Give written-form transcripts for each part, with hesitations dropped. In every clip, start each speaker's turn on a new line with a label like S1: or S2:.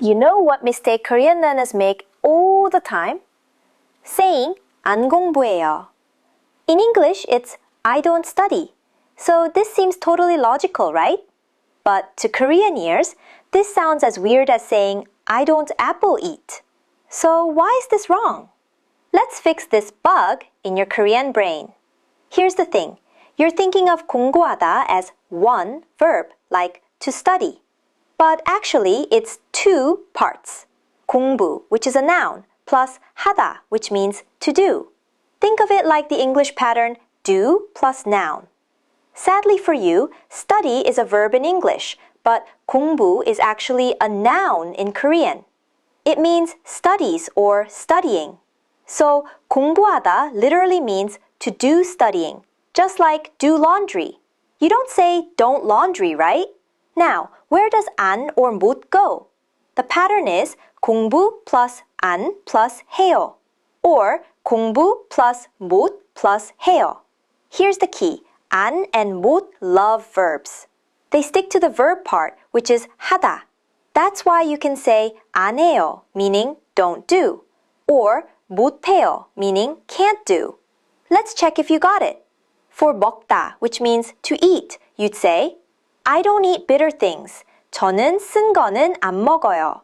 S1: You know what mistake Korean learners make all the time? Saying 안 공부해요. In English, it's I don't study. So this seems totally logical, right? But to Korean ears, this sounds as weird as saying I don't apple eat. So why is this wrong? Let's fix this bug in your Korean brain. Here's the thing. You're thinking of 공부하다 as one verb, like to study. But actually, it's two parts. 공부, which is a noun, plus 하다, which means to do. Think of it like the English pattern do plus noun. Sadly for you, study is a verb in English, but 공부 is actually a noun in Korean. It means studies or studying. So 공부하다 literally means to do studying, just like do laundry. You don't say don't laundry, right? Now, where does 안 or 못 go? The pattern is 공부 plus 안 plus 해요, or 공부 plus 못 plus 해요. Here's the key. 안 and 못 love verbs. They stick to the verb part, which is 하다. That's why you can say 안 해요, meaning don't do, or 못 해요, meaning can't do. Let's check if you got it. For 먹다, which means to eat, you'd say I don't eat bitter things. 저는 쓴 거는 안 먹어요.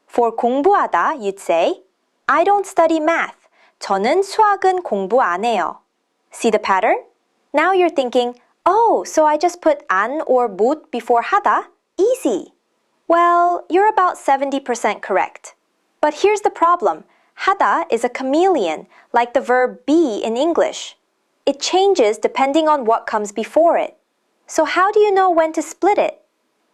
S1: For 공부하다, you'd say I don't study math. 저는 수학은 공부 안 해요. See the pattern? Now you're thinking, oh, so I just put 안 or 못 before 하다? Easy. Well, you're about 70% correct. But here's the problem. 하다 is a chameleon, like the verb be in English. It changes depending on what comes before it. So how do you know when to split it?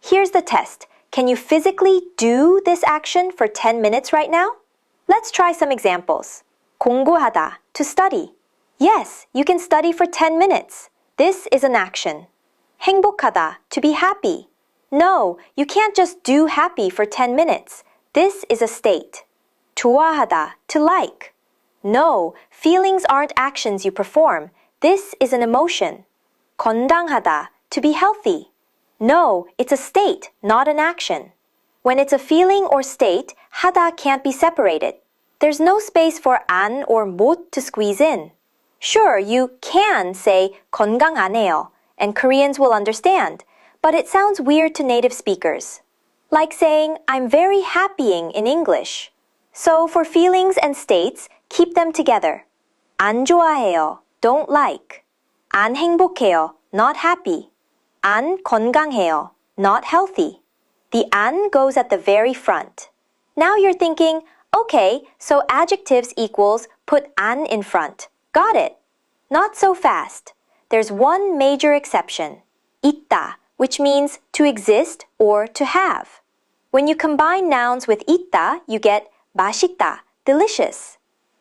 S1: Here's the test. Can you physically do this action for 10 minutes right now? Let's try some examples. 공부하다, to study. Yes, you can study for 10 minutes. This is an action. 행복하다, to be happy. No, you can't just do happy for 10 minutes. This is a state. 좋아하다, to like. No, feelings aren't actions you perform. This is an emotion. 건강하다, to be healthy. No, it's a state, not an action. When it's a feeling or state, 하다 can't be separated. There's no space for 안 or 못 to squeeze in. Sure, you can say 건강하네요, and Koreans will understand, but it sounds weird to native speakers. Like saying, I'm very happying in English. So for feelings and states, keep them together. 안 좋아해요, don't like. 안 행복해요, not happy. 안 건강해요, not healthy. The 안 goes at the very front. Now you're thinking, okay, so adjectives equals put 안 in front. Got it. Not so fast. There's one major exception. 있다, which means to exist or to have. When you combine nouns with 있다, you get 맛있다, delicious.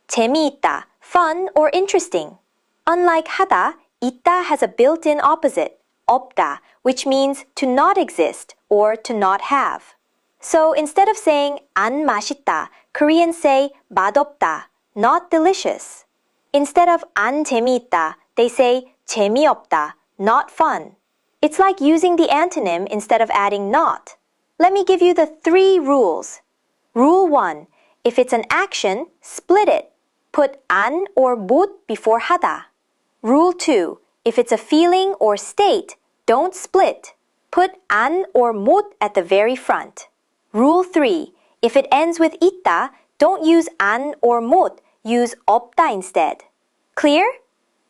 S1: 재미있다, fun or interesting. Unlike 하다, 있다 has a built-in opposite, 없다, which means to not exist or to not have. So instead of saying 안 맛있다, Koreans say 맛없다, not delicious. Instead of 안 재미있다, they say 재미없다, not fun. It's like using the antonym instead of adding not. Let me give you the 3 rules. Rule 1. If it's an action, split it. Put 안 or 못 before 하다. Rule 2. If it's a feeling or state, don't split. Put 안 or 못 at the very front. Rule 3. If it ends with 있다, don't use 안 or 못. Use 없다 instead. Clear?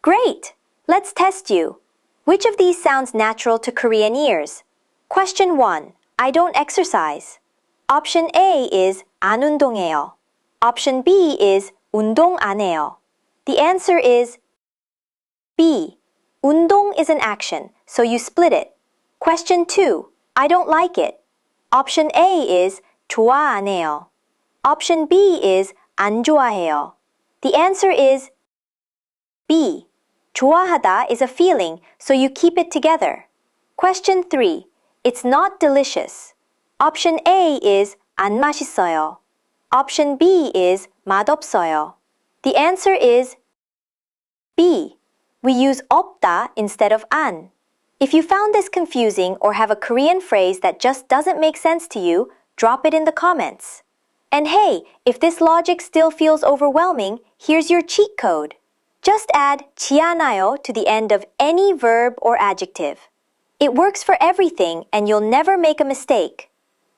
S1: Great! Let's test you. Which of these sounds natural to Korean ears? Question 1. I don't exercise. Option A is 안 운동해요. Option B is 운동 안 해요. The answer is B. 운동 is an action, so you split it. Question 2. I don't like it. Option A is 좋아 안 해요. Option B is 안 좋아해요. The answer is B. 좋아하다 is a feeling, so you keep it together. Question 3. It's not delicious. Option A is 안 맛있어요. Option B is 맛없어요. The answer is B. We use 없다 instead of 안. If you found this confusing or have a Korean phrase that just doesn't make sense to you, Drop it in the comments. And hey, if this logic still feels overwhelming, here's your cheat code. Just add 지않아요 to the end of any verb or adjective. It works for everything and you'll never make a mistake.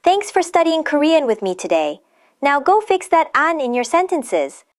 S1: Thanks for studying Korean with me today. Now go fix that an in your sentences.